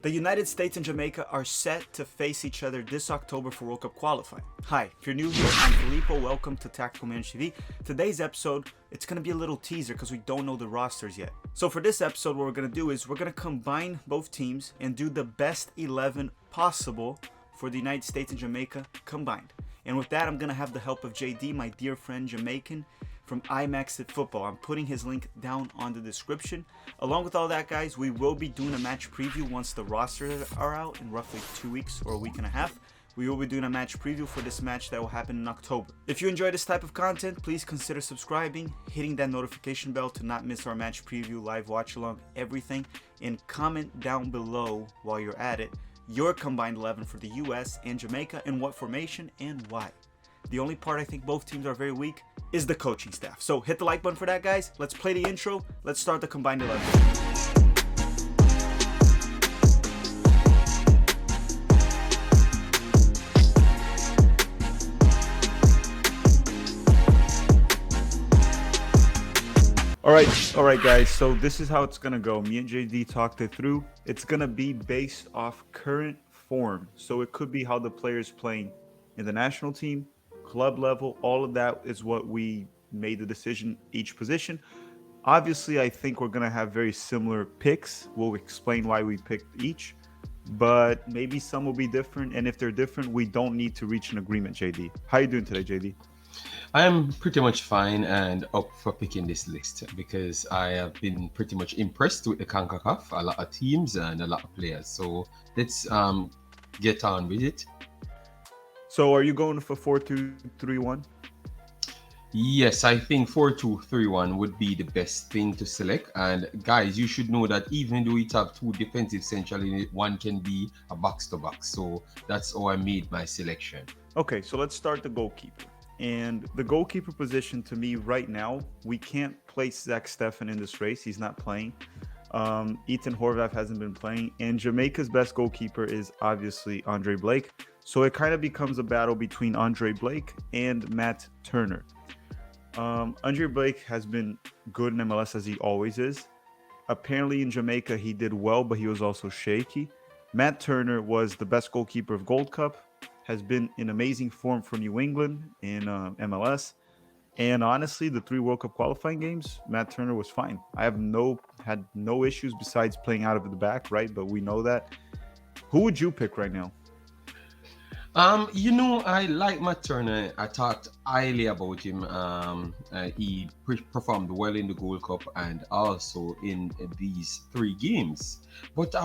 The United States and Jamaica are set to face each other this October for World Cup qualifying. Hi, if you're new here, I'm Filippo. Welcome to Tactical Manager TV. Today's episode, it's going to be a little teaser because we don't know the rosters yet. So for this episode, what we're going to do is we're going to combine both teams and do the best 11 possible for the United States and Jamaica combined. And with that, I'm going to have the help of JD, my dear friend Jamaican from IMAX at Football. I'm putting his link down on the description. Along with all that, guys, we will be doing a match preview once the rosters are out in roughly 2 weeks or a week and a half. We will be doing a match preview for this match that will happen in October. If you enjoy this type of content, please consider subscribing, hitting that notification bell to not miss our match preview, live watch along, everything, and comment down below while you're at it your combined 11 for the US and Jamaica and what formation and why. The only part I think both teams are very weak is the coaching staff. So hit the like button for that, guys. Let's play the intro. Let's start the combined 11. All right, guys. So this is how it's gonna go. Me and JD talked it through. It's gonna be based off current form. So it could be how the players playing in the national team, club level. All of that is what we made the decision each position. Obviously, I think we're gonna have very similar picks. We'll explain why we picked each, but maybe some will be different. And if they're different, we don't need to reach an agreement. JD, how you doing today, JD? I am pretty much fine and up for picking this list because I have been pretty much impressed with the CONCACAF, a lot of teams and a lot of players. So let's get on with it. So are you going for 4-2-3-1? Yes, I think 4-2-3-1 would be the best thing to select. And guys, you should know that even though it have two defensive central in it, one can be a box to box. So that's how I made my selection. Okay, so let's start the goalkeeper. And the goalkeeper position, to me right now, we can't place Zach Steffen in this race. He's not playing. Ethan Horvath hasn't been playing. And Jamaica's best goalkeeper is obviously Andre Blake. So it kind of becomes a battle between Andre Blake and Matt Turner. Andre Blake has been good in MLS as he always is. Apparently in Jamaica, he did well, but he was also shaky. Matt Turner was the best goalkeeper of Gold Cup, has been in amazing form for New England in MLS. And honestly, the 3 World Cup qualifying games, Matt Turner was fine. I had no issues besides playing out of the back, right? But we know that. Who would you pick right now? I like Matt Turner. I talked highly about him. He performed well in the Gold Cup and also in these 3 games. But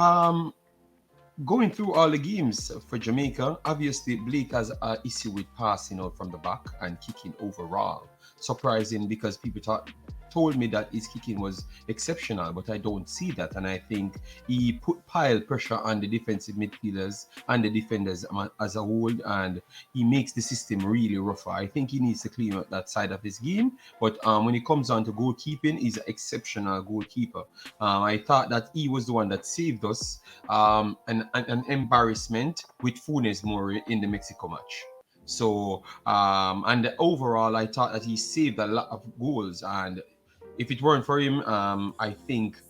going through all the games for Jamaica, obviously Blake has an issue with passing out from the back and kicking overall. Surprising because people told me that his kicking was exceptional, but I don't see that. And I think he piled pressure on the defensive midfielders and the defenders as a whole, and he makes the system really rougher. I think he needs to clean up that side of his game. But when it comes down to goalkeeping, he's an exceptional goalkeeper. I thought that he was the one that saved us an embarrassment with Funes Mori in the Mexico match. So, and overall, I thought that he saved a lot of goals. And if it weren't for him, I think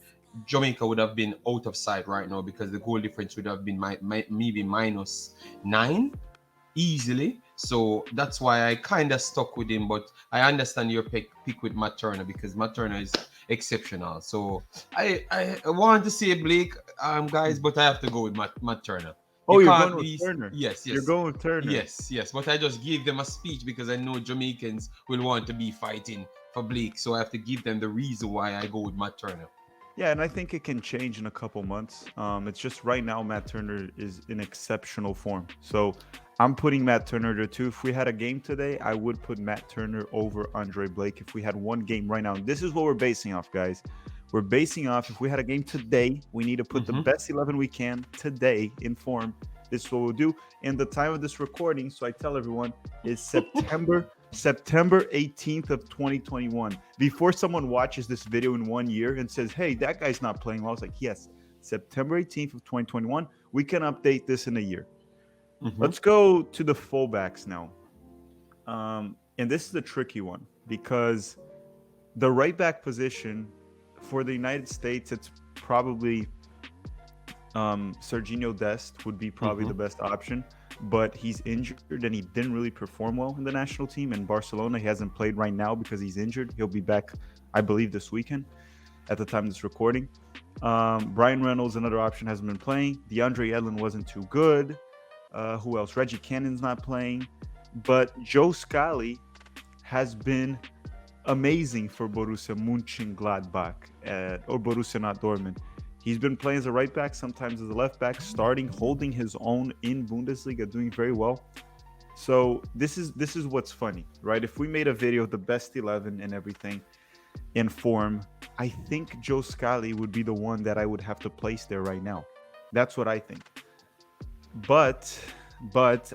Jamaica would have been out of sight right now because the goal difference would have been maybe -9 easily. So that's why I kind of stuck with him. But I understand your pick with Matt Turner because Matt Turner is exceptional. So I want to say Blake, guys, but I have to go with Matt Turner. Oh, you're going with Turner. Yes. You're going with Turner. Yes. But I just gave them a speech because I know Jamaicans will want to be fighting for Blake. So I have to give them the reason why I go with Matt Turner. Yeah, and I think it can change in a couple months. It's just right now Matt Turner is in exceptional form. So I'm putting Matt Turner there too. If we had a game today, I would put Matt Turner over Andre Blake if we had one game right now. And this is what we're basing off, guys. We're basing off if we had a game today, we need to put the best 11 we can today in form. This is what we'll do. And the time of this recording, so I tell everyone, is September 18th of 2021. Before someone watches this video in 1 year and says, hey, that guy's not playing well, I was like, yes, September 18th of 2021. We can update this in a year. Let's go to the fullbacks now. And this is a tricky one because the right back position for the United States, it's probably Serginho Dest would be probably the best option, but he's injured and he didn't really perform well in the national team. In Barcelona, he hasn't played right now because he's injured. He'll be back, I believe, this weekend at the time of this recording. Brian Reynolds, another option, hasn't been playing. DeAndre Edlin wasn't too good. Who else? Reggie Cannon's not playing. But Joe Scally has been amazing for Borussia Mönchengladbach or Borussia not Dortmund. He's been playing as a right back, sometimes as a left back, starting, holding his own in Bundesliga, doing very well. So this is what's funny, right? If we made a video of the best 11 and everything in form, I think Joe Scally would be the one that I would have to place there right now. That's what I think. But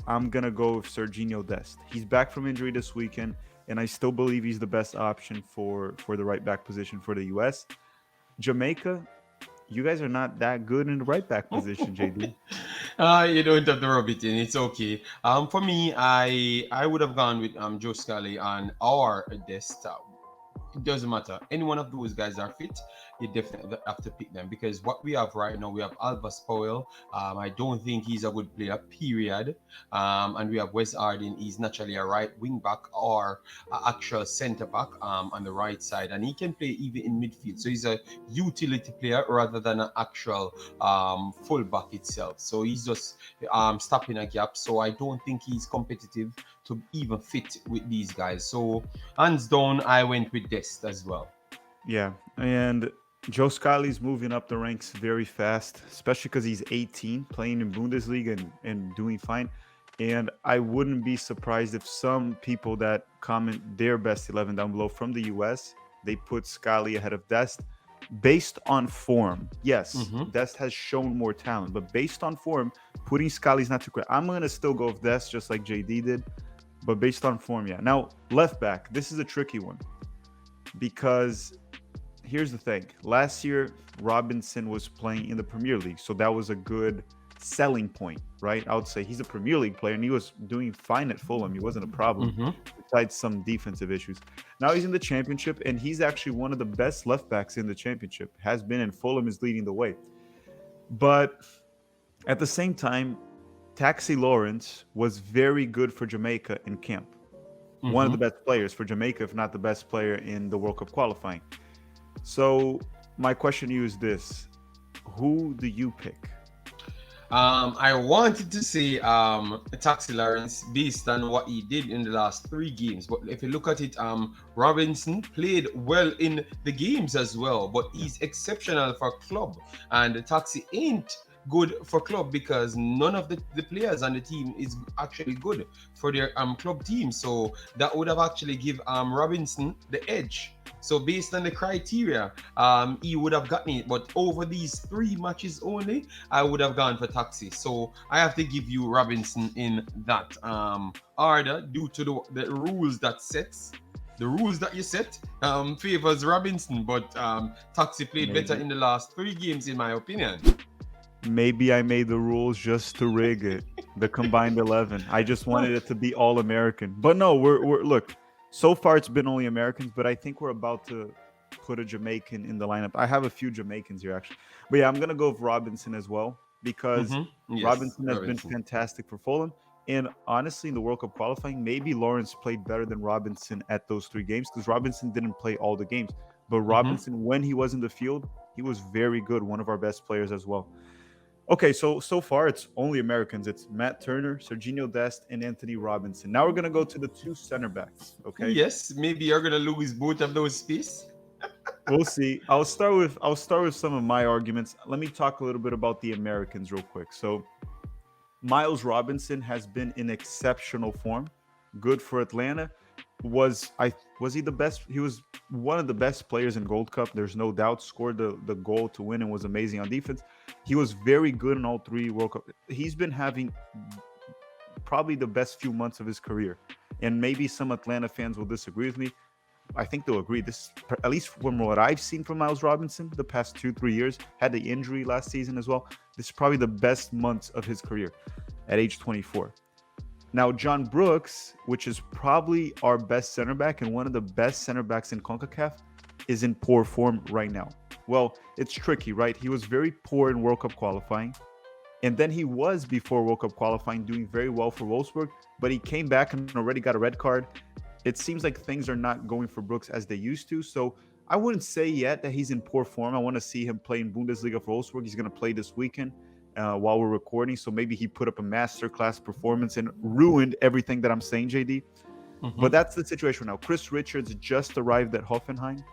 I'm gonna go with Serginho Dest. He's back from injury this weekend, and I still believe he's the best option for the right back position for the US. Jamaica, you guys are not that good in the right back position, JD. You don't have to rub it in. It's okay. For me, I would have gone with Joe Scally on our desktop. It doesn't matter. Any one of those guys are fit. You definitely have to pick them, because what we have right now, we have Albus Powell. I don't think he's a good player, period. And we have Wes Arden. He's naturally a right wing back or an actual centre back on the right side, and he can play even in midfield. So he's a utility player rather than an actual full back itself. So he's just stopping a gap. So I don't think he's competitive to even fit with these guys. So hands down, I went with Dest as well. Yeah, and Joe Scally's moving up the ranks very fast, especially because he's 18, playing in Bundesliga and doing fine. And I wouldn't be surprised if some people that comment their best 11 down below from the US, they put Scally ahead of Dest based on form. Yes, Dest has shown more talent, but based on form, putting Scally's not too quick. I'm going to still go with Dest just like JD did, but based on form, yeah. Now, left back, this is a tricky one because here's the thing. Last year, Robinson was playing in the Premier League, so that was a good selling point, right? I would say he's a Premier League player, and he was doing fine at Fulham. He wasn't a problem, besides some defensive issues. Now he's in the Championship, and he's actually one of the best left backs in the Championship. Has been, and Fulham is leading the way. But at the same time, Taxi Lawrence was very good for Jamaica in camp. One of the best players for Jamaica, if not the best player in the World Cup qualifying. So my question to you is this: who do you pick? I wanted to say Taxi Lawrence based on what he did in the last 3 games, but if you look at it, Robinson played well in the games as well, but he's exceptional for club, and Taxi ain't good for club because none of the players on the team is actually good for their club team. So that would have actually give Robinson the edge. So based on the criteria, he would have gotten it. But over these 3 matches only, I would have gone for Taxi. So I have to give you Robinson in that order due to the rules that sets. The rules that you set favors Robinson, but Taxi played better in the last 3 games, in my opinion. Maybe I made the rules just to rig it. The combined 11. I just wanted it to be all American. But no, we're look. So far, it's been only Americans, but I think we're about to put a Jamaican in the lineup. I have a few Jamaicans here, actually. But yeah, I'm going to go with Robinson as well because Yes, Robinson has been fantastic for Fulham. And honestly, in the World Cup qualifying, maybe Lawrence played better than Robinson at those 3 games because Robinson didn't play all the games. But Robinson, when he was in the field, he was very good, one of our best players as well. Okay, so far it's only Americans. It's Matt Turner, Serginho Dest, and Anthony Robinson. Now we're gonna go to the 2 center backs. Okay. Yes, maybe you're gonna lose both of those space. We'll see. I'll start with some of my arguments. Let me talk a little bit about the Americans real quick. So Miles Robinson has been in exceptional form. Good for Atlanta. Was he the best? He was one of the best players in Gold Cup. There's no doubt. Scored the goal to win and was amazing on defense. He was very good in all 3 World Cup. He's been having probably the best few months of his career. And maybe some Atlanta fans will disagree with me. I think they'll agree. This, at least from what I've seen from Miles Robinson the past 2-3 years, had the injury last season as well. This is probably the best months of his career at age 24. Now, John Brooks, which is probably our best center back and one of the best center backs in CONCACAF, is in poor form right now. Well, it's tricky, right? He was very poor in World Cup qualifying. And then he was, before World Cup qualifying, doing very well for Wolfsburg, but he came back and already got a red card. It seems like things are not going for Brooks as they used to. So I wouldn't say yet that he's in poor form. I want to see him play in Bundesliga for Wolfsburg. He's going to play this weekend while we're recording. So maybe he put up a masterclass performance and ruined everything that I'm saying, JD. But that's the situation now. Chris Richards just arrived at Hoffenheim,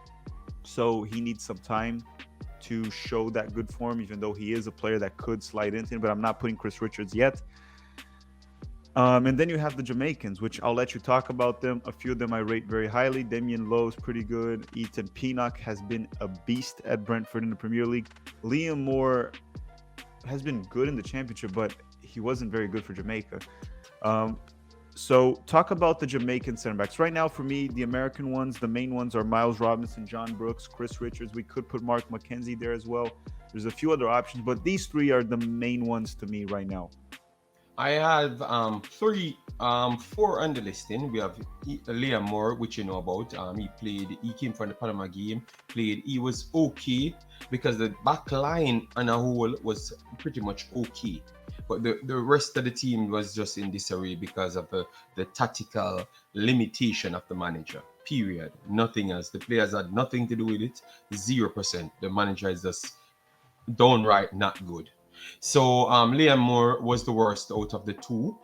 so he needs some time to show that good form, even though he is a player that could slide into it. But I'm not putting Chris Richards yet. And then you have the Jamaicans, which I'll let you talk about them. A few of them I rate very highly. Damien Lou is pretty good. Ethan Pinnock has been a beast at Brentford in the Premier League. Leah Moore has been good in the championship, but he wasn't very good for Jamaica. So talk about the Jamaican centerbacks. Right now, for me, the American ones, the main ones are Miles Robinson, John Brooks, Chris Richards. We could put Mark McKenzie there as well. There's a few other options, but these three are the main ones to me right now. I have four on the listing. We have Leah Moore, which you know about. He came from the Panama game, he was okay because the back line on a whole was pretty much okay. But the rest of the team was just in disarray because of the tactical limitation of the manager. Period. Nothing else. The players had nothing to do with it. 0%. The manager is just downright not good. So Liam Moore was the worst out of the two.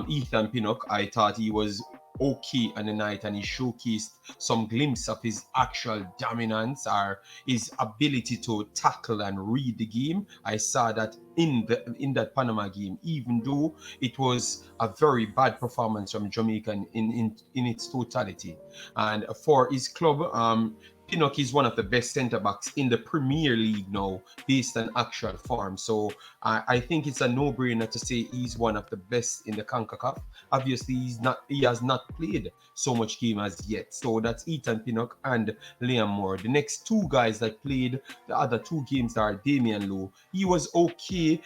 Ethan Pinnock, I thought he was okay on the night, and he showcased some glimpse of his actual dominance or his ability to tackle and read the game. I saw that in that Panama game, even though it was a very bad performance from Jamaica in its totality. And for his club, Pinnock is one of the best centre-backs in the Premier League now, based on actual form. So I think it's a no-brainer to say he's one of the best in the CONCACAF. Obviously, he has not played so much game as yet. So that's Ethan Pinnock and Liam Moore. The next two guys that played the other two games are Damien Lou. He was okay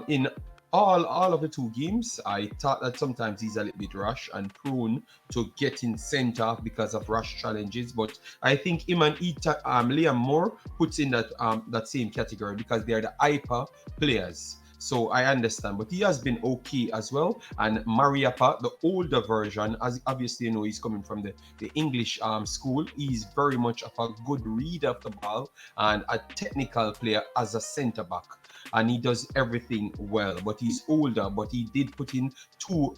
in all of the two games. I thought that sometimes he's a little bit rash and prone to getting sent off because of rash challenges, but I think him and Liam Moore puts in that same category because they are the hyper players. So I understand, but he has been okay as well. And Mariappa, the older version, as obviously you know, he's coming from the English school. He's very much of a good reader of the ball and a technical player as a centre back. And he does everything well, but he's older, but he did put in two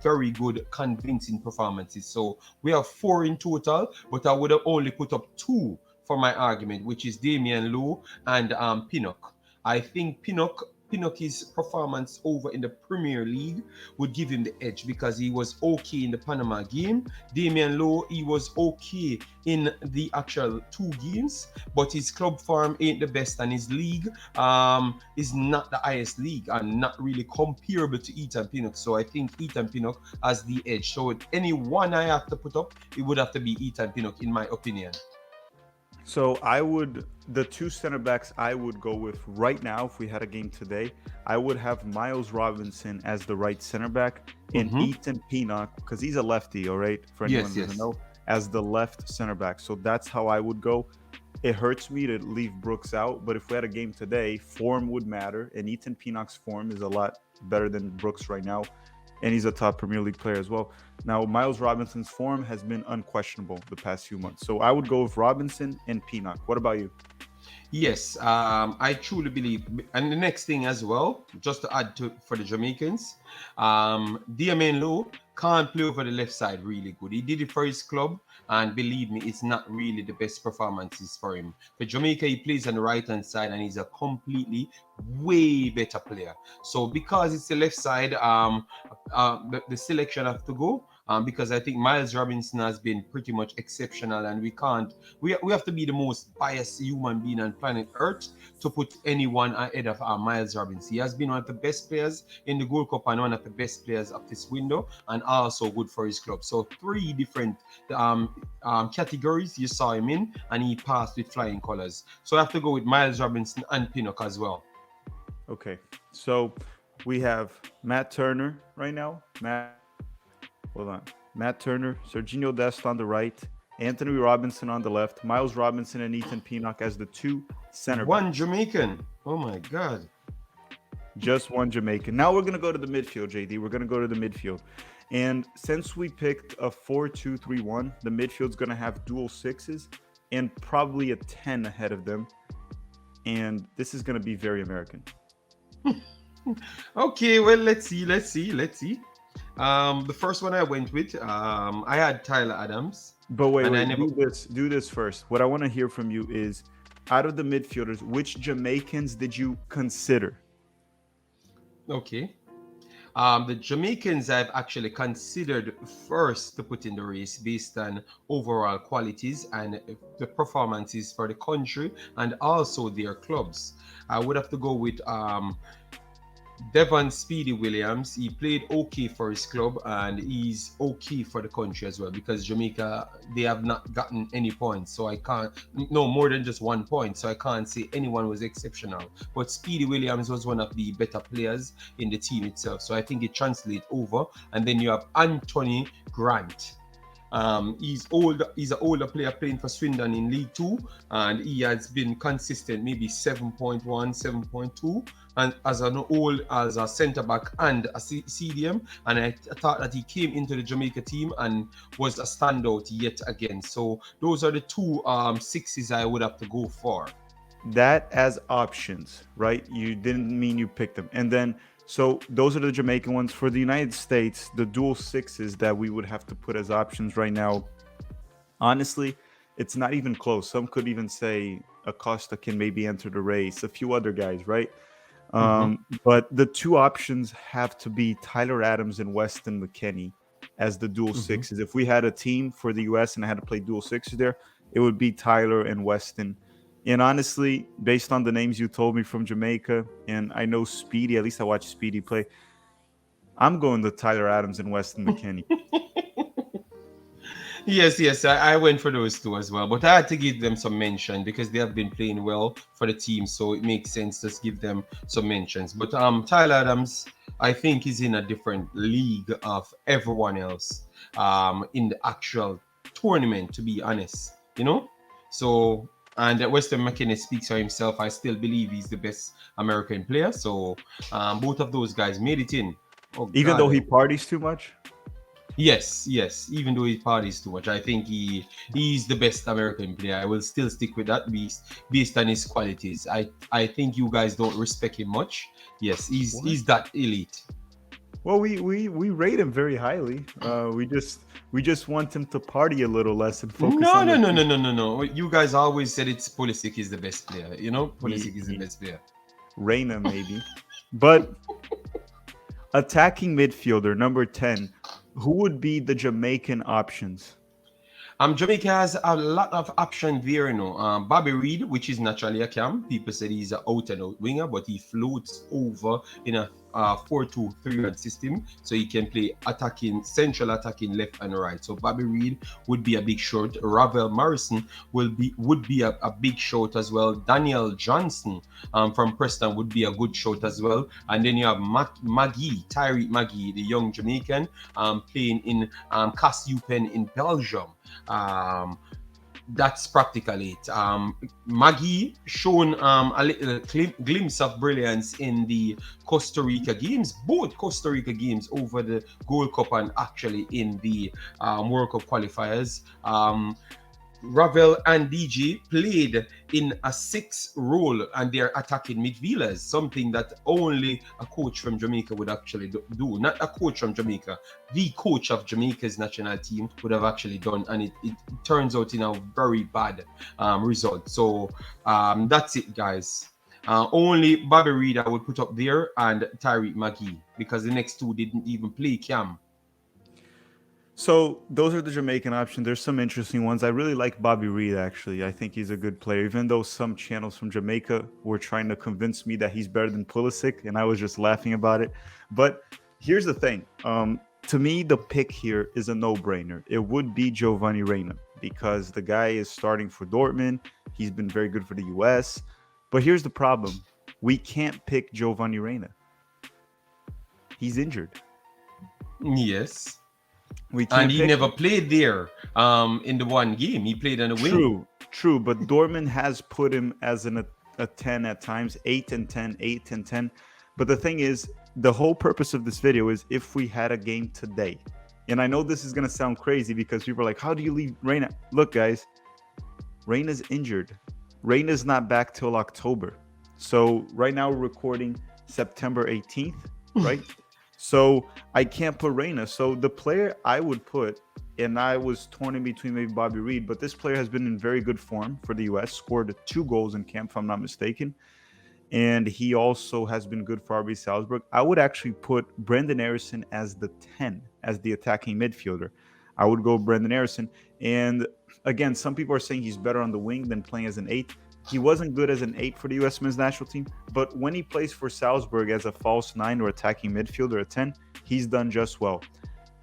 very good, convincing performances. So we have four in total, but I would have only put up two for my argument, which is Damien Lou and Pinnock. I think Pinnock's performance over in the Premier League would give him the edge because he was okay in the Panama game. Damien Lou, he was okay in the actual two games, but his club form ain't the best, and his league is not the highest league and not really comparable to Ethan Pinnock. So I think Ethan Pinnock has the edge. So any one I have to put up, it would have to be Ethan Pinnock, in my opinion. So the two center backs I would go with right now, if we had a game today, I would have Miles Robinson as the right center back and Ethan Pinnock, because he's a lefty, all right, for anyone who doesn't know, as the left center back. So that's how I would go. It hurts me to leave Brooks out, but if we had a game today, form would matter, and Ethan Pinnock's form is a lot better than Brooks right now, and he's a top Premier League player as well. Now, Miles Robinson's form has been unquestionable the past few months. So I would go with Robinson and Pinnock. What about you? Yes, I truly believe. And the next thing as well, just to add to for the Jamaicans, Damien Lou can't play over the left side really good. He did it for his club, and believe me, it's not really the best performances for him. For Jamaica, he plays on the right-hand side, and he's a completely way better player. So because it's the left side, the selection have to go. Because I think Miles Robinson has been pretty much exceptional, and we have to be the most biased human being on planet Earth to put anyone ahead of Miles Robinson. He has been one of the best players in the Gold Cup and one of the best players of this window, and also good for his club. So three different categories you saw him in, and he passed with flying colors. So I have to go with Miles Robinson and Pinnock as well. Okay, so we have Matt Turner right now. Matt Turner, Serginho Dest on the right, Anthony Robinson on the left, Miles Robinson and Ethan Pinnock as the two center One backs. Jamaican. Oh my God. Just one Jamaican. Now we're going to go to the midfield, JD. We're going to go to the midfield. And since we picked a 4-2-3-1, the midfield's going to have dual sixes and probably a 10 ahead of them. And this is going to be very American. Okay, well, let's see. The first one I went with, I had Tyler Adams. But wait, do this first. What I want to hear from you is, out of the midfielders, which Jamaicans did you consider? Okay. The Jamaicans I've actually considered first to put in the race based on overall qualities and the performances for the country and also their clubs. I would have to go with Devon Speedy Williams. He played okay for his club and he's okay for the country as well, because Jamaica, they have not gotten any points, so I can't, no more than just 1 point, so I can't say anyone was exceptional. But Speedy Williams was one of the better players in the team itself, so I think it translates over. And then you have Antony Grant. He's an older player playing for Swindon in League 2, and he has been consistent, maybe 7.1, 7.2, and as a centre back and a CDM. And I thought that he came into the Jamaica team and was a standout yet again. So those are the two sixes I would have to go for. That as options, right? You didn't mean you picked them. And then, so those are the Jamaican ones. For the United States, the dual sixes that we would have to put as options right now, honestly, it's not even close. Some could even say Acosta can maybe enter the race, a few other guys, right? But the two options have to be Tyler Adams and Weston McKennie as the dual sixes. If we had a team for the US and I had to play dual sixes there, it would be Tyler and Weston. And honestly, based on the names you told me from Jamaica, and I know Speedy, at least I watched Speedy play, I'm going to Tyler Adams and Weston McKennie. Yes, I went for those two as well, but I had to give them some mention because they have been playing well for the team, so it makes sense to give them some mentions. But Tyler Adams, I think, is in a different league of everyone else in the actual tournament, to be honest, you know? So, and Weston McKennie speaks for himself. I still believe he's the best American player, so both of those guys made it in. Even though he parties too much? Yes. Even though he parties too much, I think he's the best American player. I will still stick with that based on his qualities. I think you guys don't respect him much. Yes, he's that elite. Well, we rate him very highly. We just want him to party a little less and focus. No. You guys always said it's Pulisic is the best player. You know, Pulisic is the best player. Reina maybe, but attacking midfielder number 10. Who would be the Jamaican options? Jamaica has a lot of options there, you know. Bobby Reid, which is naturally a cam. People said he's an out-and-out winger, but he floats over in a 4-2-3-1 system, so he can play central attacking left and right. So Bobby Reid would be a big shot. Ravel Morrison would be a big shot as well. Daniel Johnson from Preston would be a good shot as well. And then you have Tyreek Magee, the young Jamaican, playing in Castupen in Belgium. That's practically it. Magee shown a little glimpse of brilliance in the Costa Rica games, both Costa Rica games over the Gold Cup and actually in the World Cup qualifiers. Ravel and DJ played in a 6 role and they're attacking midfielders, something that only a coach from Jamaica would actually do. Not a coach from Jamaica, the coach of Jamaica's national team would have actually done, and it turns out in a very bad result. So that's it, guys. Only Bobby Reid I would put up there and Tyreek Magee, because the next two didn't even play cam. So those are the Jamaican options. There's some interesting ones. I really like Bobby Reid, actually. I think he's a good player, even though some channels from Jamaica were trying to convince me that he's better than Pulisic, and I was just laughing about it. But here's the thing. To me, the pick here is a no-brainer. It would be Giovanni Reina, because the guy is starting for Dortmund. He's been very good for the US. But here's the problem. We can't pick Giovanni Reina. He's injured. Yes. We And can't he pick never him. played there in the one game. He played on the wing. True, but Dortmund has put him as a 10 at times, 8 and 10, 8 and 10. But the thing is, the whole purpose of this video is if we had a game today. And I know this is going to sound crazy because people are like, how do you leave Reina? Look, guys, Reina's injured. Reina's not back till October. So right now we're recording September 18th, right? So I can't put Reina. So the player I would put, and I was torn in between maybe Bobby Reed, but this player has been in very good form for the US, scored 2 goals in camp, if I'm not mistaken. And he also has been good for RB Salzburg. I would actually put Brendan Harrison as the 10, as the attacking midfielder. I would go Brendan Harrison. And again, some people are saying he's better on the wing than playing as an 8. He wasn't good as an 8 for the US men's national team, but when he plays for Salzburg as a false 9 or attacking midfielder, a 10, he's done just well.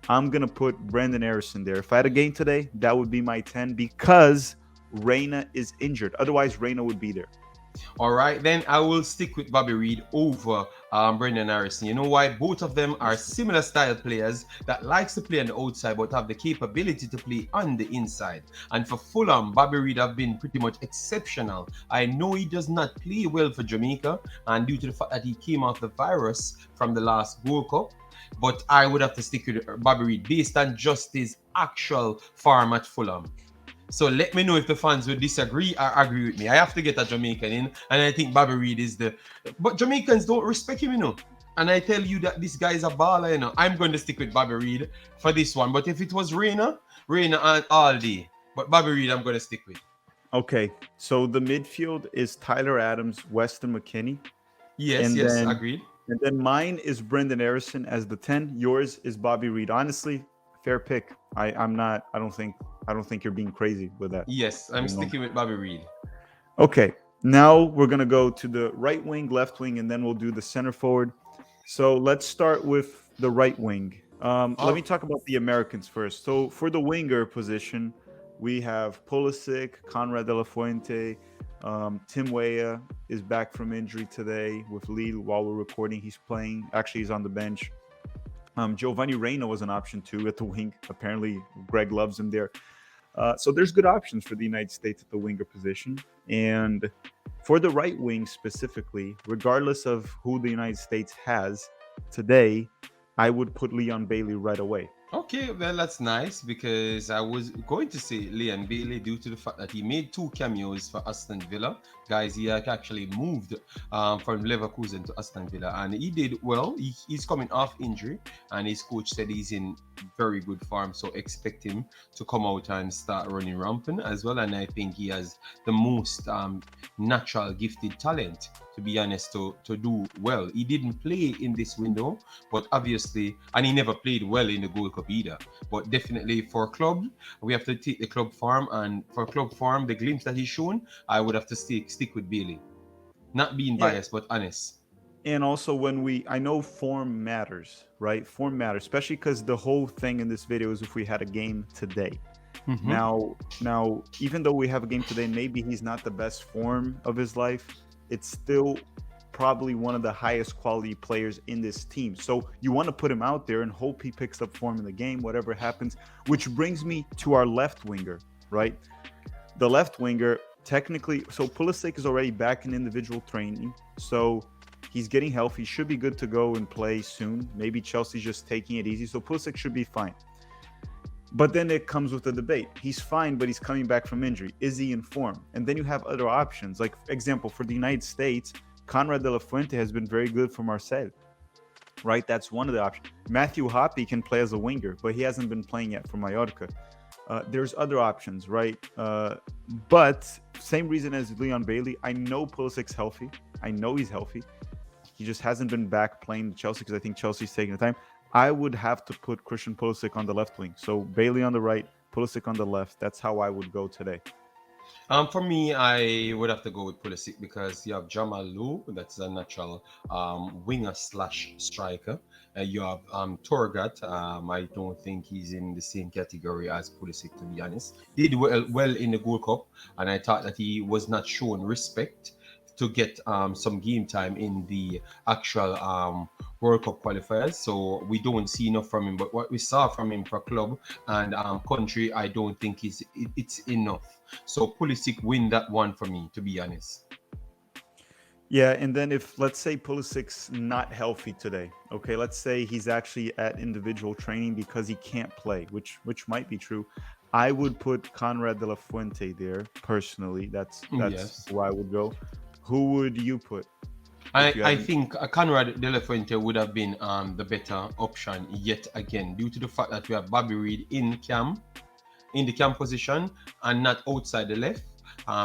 I'm going to put Brendan Harrison there. If I had a game today, that would be my 10 because Reina is injured. Otherwise, Reina would be there. All right, then I will stick with Bobby Reed over Brendan Harrison. You know why? Both of them are similar style players that likes to play on the outside but have the capability to play on the inside. And for Fulham, Bobby Reed have been pretty much exceptional. I know he does not play well for Jamaica, and due to the fact that he came off the virus from the last World Cup, but I would have to stick with Bobby Reed based on just his actual form at Fulham. So let me know if the fans will disagree or agree with me. I have to get a Jamaican in, and I think Bobby Reed is the. But Jamaicans don't respect him, you know. And I tell you that this guy is a baller, you know. I'm going to stick with Bobby Reed for this one. But if it was Reina and all day. But Bobby Reed, I'm going to stick with. Okay, so the midfield is Tyler Adams, Weston McKennie, Yes, and yes, then agreed. mine is Brendan Harrison as the 10. Yours is Bobby Reed. Honestly, fair pick. I'm not. I don't think you're being crazy with that. Yes, I'm sticking with Bobby Reed. Okay, now we're gonna go to the right wing, left wing, and then we'll do the center forward. So let's start with the right wing. Let me talk about the Americans first. So for the winger position, we have Pulisic, Conrad De La Fuente, Tim Weah is back from injury today with Lille while we're recording. He's playing. Actually, he's on the bench. Giovanni Reina was an option too at the wing. Apparently, Greg loves him there. So there's good options for the United States at the winger position. And for the right wing specifically, regardless of who the United States has today, I would put Leon Bailey right away. Okay, well, that's nice because I was going to say Leon Bailey due to the fact that he made 2 cameos for Aston Villa. Guys, he actually moved from Leverkusen to Aston Villa and he did well. He's coming off injury and his coach said he's in very good form. So expect him to come out and start running rampant as well. And I think he has the most natural gifted talent, to be honest, to do well. He didn't play in this window, but obviously, and he never played well in the Gold Cup either. But definitely for club, we have to take the club form, and for club form, the glimpse that he's shown, I would have to stick with Bailey. Not being biased, but honest. And also I know form matters, right? Form matters, especially because the whole thing in this video is if we had a game today. Mm-hmm. Now, even though we have a game today, maybe he's not the best form of his life. It's still probably one of the highest quality players in this team. So you want to put him out there and hope he picks up form in the game, whatever happens, which brings me to our left winger, right? The left winger, technically, so Pulisic is already back in individual training. So he's getting healthy, should be good to go and play soon. Maybe Chelsea's just taking it easy. So Pulisic should be fine. But then it comes with the debate. He's fine, but he's coming back from injury. Is he in form? And then you have other options. Like, for example, for the United States, Conrad De La Fuente has been very good for Marseille, right? That's one of the options. Matthew Hoppe can play as a winger, but he hasn't been playing yet for Mallorca. There's other options, right? But same reason as Leon Bailey. I know Pulisic's healthy. I know he's healthy. He just hasn't been back playing Chelsea because I think Chelsea's taking the time. I would have to put Christian Pulisic on the left wing. So Bailey on the right, Pulisic on the left. That's how I would go today. For me, I would have to go with Pulisic because you have Jamie Lou, that's a natural winger slash striker. You have Torgat. I don't think he's in the same category as Pulisic, to be honest. Did well in the Gold Cup, and I thought that he was not shown respect to get some game time in the actual World Cup qualifiers. So we don't see enough from him. But what we saw from him for club and country, I don't think it's enough. So Pulisic win that one for me, to be honest. Yeah, and then if let's say Pulisic's not healthy today, okay, let's say he's actually at individual training because he can't play, which might be true. I would put Conrad de la Fuente there personally. That's Yes. who I would go. Who would you put if I, you I had? think Conrad De La Fuente would have been the better option yet again, due to the fact that we have Bobby Reed in the camp position and not outside the left.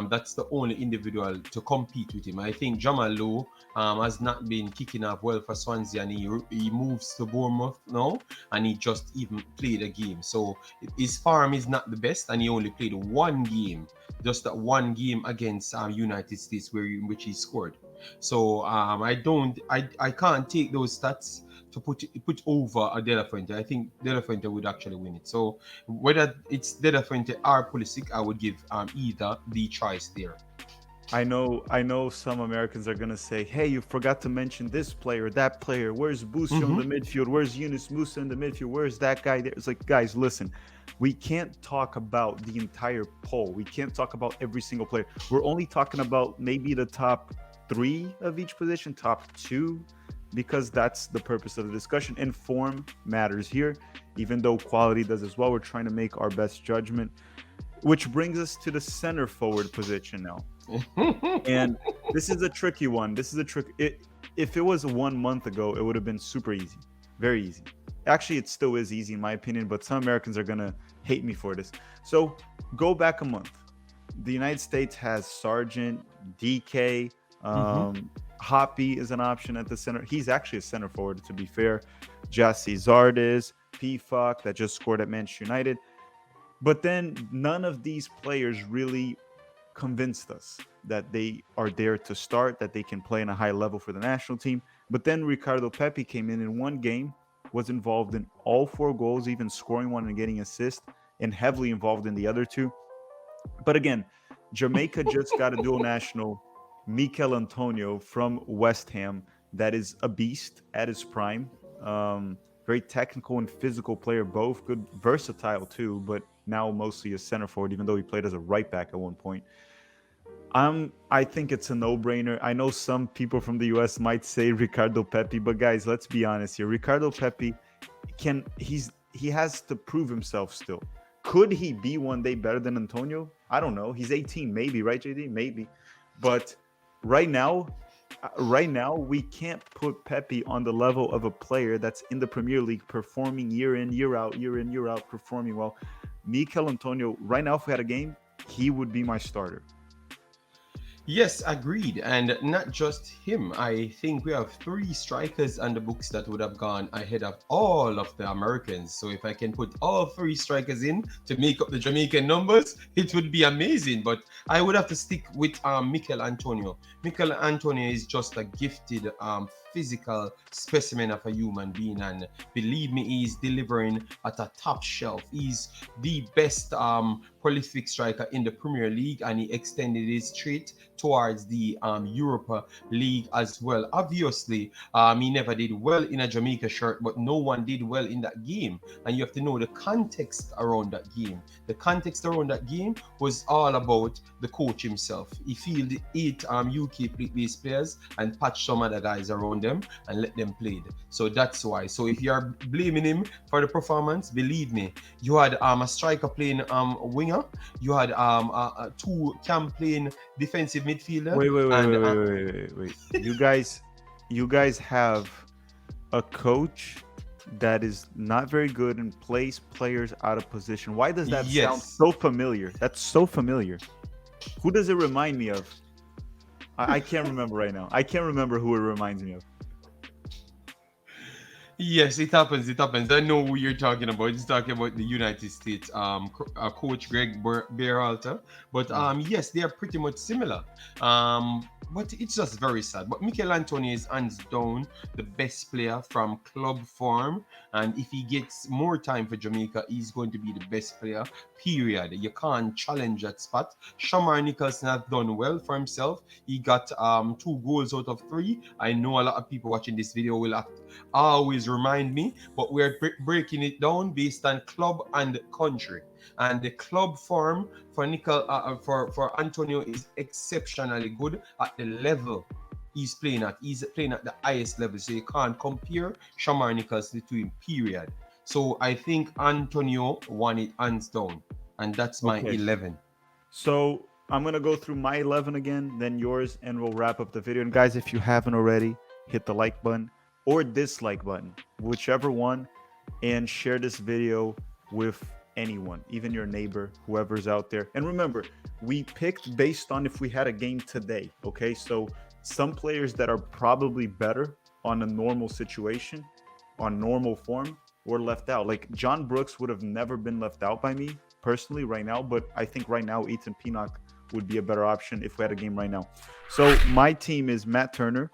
That's the only individual to compete with him. I think Jamal Lowe has not been kicking off well for Swansea, and he moves to Bournemouth now, and he just even played a game. So his farm is not the best, and he only played one game, just that one game against United States, in which he scored. So I can't take those stats to put over a De La Fuente. I think De La Fuente would actually win it. So whether it's De La Fuente or Pulisic, I would give either the choice there. I know some Americans are gonna say, "Hey, you forgot to mention this player, that player. Where's Busio in Mm-hmm. the midfield? Where's Yunus Musa in the midfield? Where's that guy there?" It's like, guys, listen, we can't talk about the entire poll. We can't talk about every single player. We're only talking about maybe the top three of each position, top two, because that's the purpose of the discussion. And form matters here, even though quality does as well. We're trying to make our best judgment, which brings us to the center forward position now. And this is a tricky one. This is a trick. If it was 1 month ago, it would have been super easy, very easy. Actually, it still is easy in my opinion, but some Americans are gonna hate me for this. So go back a month. The United States has Sargent, DK, Mm-hmm. Hoppy is an option at the center. He's actually a center forward, to be fair. Jassy Zardes, Pfok that just scored at Manchester United. But then none of these players really convinced us that they are there to start, that they can play in a high level for the national team. But then Ricardo Pepe came in one game, was involved in all four goals, even scoring one and getting assist, and heavily involved in the other two. But again, Jamaica just got a dual national, Mikel Antonio from West Ham, that is a beast at his prime. Very technical and physical player, both good, versatile too, but now mostly a center forward, even though he played as a right back at one point. I think it's a no-brainer. I know some people from the US might say Ricardo Pepe, but guys, let's be honest here. Ricardo Pepe he has to prove himself still. Could he be one day better than Antonio? I don't know. He's 18, maybe, right, JD? Maybe. But right now, we can't put Pepe on the level of a player that's in the Premier League performing year in, year out, year in, year out, performing well. Mikel Antonio, right now, if we had a game, he would be my starter. Yes, agreed. And not just him. I think we have three strikers on the books that would have gone ahead of all of the Americans. So if I can put all three strikers in to make up the Jamaican numbers, it would be amazing. But I would have to stick with Mikel Antonio. Mikel Antonio is just a gifted physical specimen of a human being, and believe me, he's delivering at a top shelf. He's the best prolific striker in the Premier League, and he extended his streak towards the Europa League as well. Obviously, he never did well in a Jamaica shirt, but no one did well in that game. And you have to know the context around that game. The context around that game was all about the coach himself. He fielded 8 UK based players and patched some other guys around them and let them play. So that's why. So if you are blaming him for the performance, believe me, you had a striker playing winger, you had 2 camp playing defensive midfielder. Wait. You guys have a coach that is not very good and plays players out of position. Why does that sound so familiar? That's so familiar. Who does it remind me of? I can't remember right now. I can't remember who it reminds me of. Yes, it happens. It happens. I know who you're talking about. He's talking about the United States coach Greg Berhalter. But yes, they are pretty much similar. But it's just very sad. But Mikel Antonio is hands down the best player from club form, and if he gets more time for Jamaica, he's going to be the best player. Period. You can't challenge that spot. Shamar Nicholson has done well for himself. He got 2 goals out of 3. I know a lot of people watching this video will always remind me, but we're breaking it down based on club and country. And the club form for for Antonio is exceptionally good at the level he's playing at. He's playing at the highest level, so you can't compare Shamar Nicholson to him. Period. So I think Antonio won it hands down, and that's my 11. So I'm gonna go through my 11 again, then yours, and we'll wrap up the video. And guys, if you haven't already, hit the like button or dislike button, whichever one, and share this video with anyone, even your neighbor, whoever's out there. And remember, we picked based on if we had a game today. Okay, so some players that are probably better on a normal situation, on normal form, were left out. Like John Brooks would have never been left out by me personally right now, but I think right now Ethan Pinnock would be a better option if we had a game right now. So my team is Matt Turner,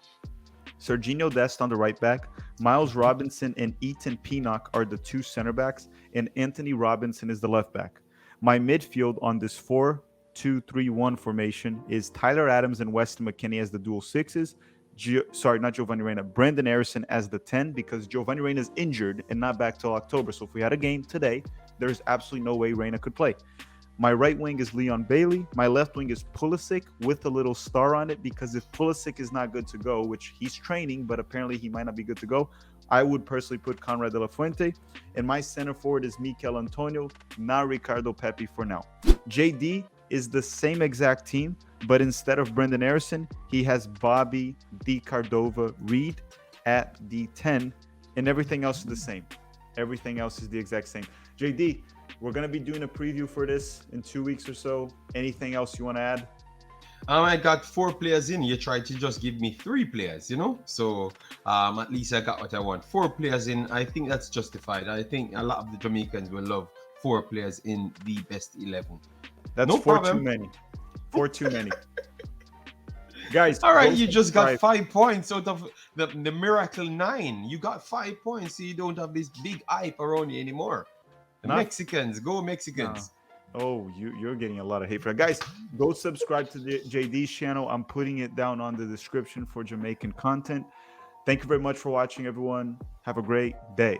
Serginho Dest on the right back, Miles Robinson and Ethan Pinnock are the 2 center backs, and Anthony Robinson is the left back. My midfield on this 4-2-3-1 formation is Tyler Adams and Weston McKennie as the dual 6s. Not Giovanni Reina, Brandon Harrison as the 10, because Giovanni Reina is injured and not back till October. So if we had a game today, there's absolutely no way Reina could play. My right wing is Leon Bailey. My left wing is Pulisic with a little star on it, because if Pulisic is not good to go, which he's training, but apparently he might not be good to go, I would personally put Conrad de la Fuente. And my center forward is Mikel Antonio, not Ricardo Pepe for now. JD is the same exact team, but instead of Brendan Harrison, he has Bobby Di Cardova Reed at the 10, and everything else is the same. Everything else is the exact same. JD, we're going to be doing a preview for this in 2 weeks or so. Anything else you want to add? I got 4 players in. You tried to just give me 3 players, you know? So at least I got what I want. 4 players in. I think that's justified. I think a lot of the Jamaicans will love 4 players in the best 11. That's no 4 problem. too many. 4 too many. Guys, all right, you just got 5 points out of the miracle 9. You got 5 points, so you don't have this big hype around you anymore. Mexicans, go Mexicans. Oh, you're getting a lot of hate for that. Guys, go subscribe to the JD's channel. I'm putting it down on the description for Jamaican content. Thank you very much for watching, everyone. Have a great day.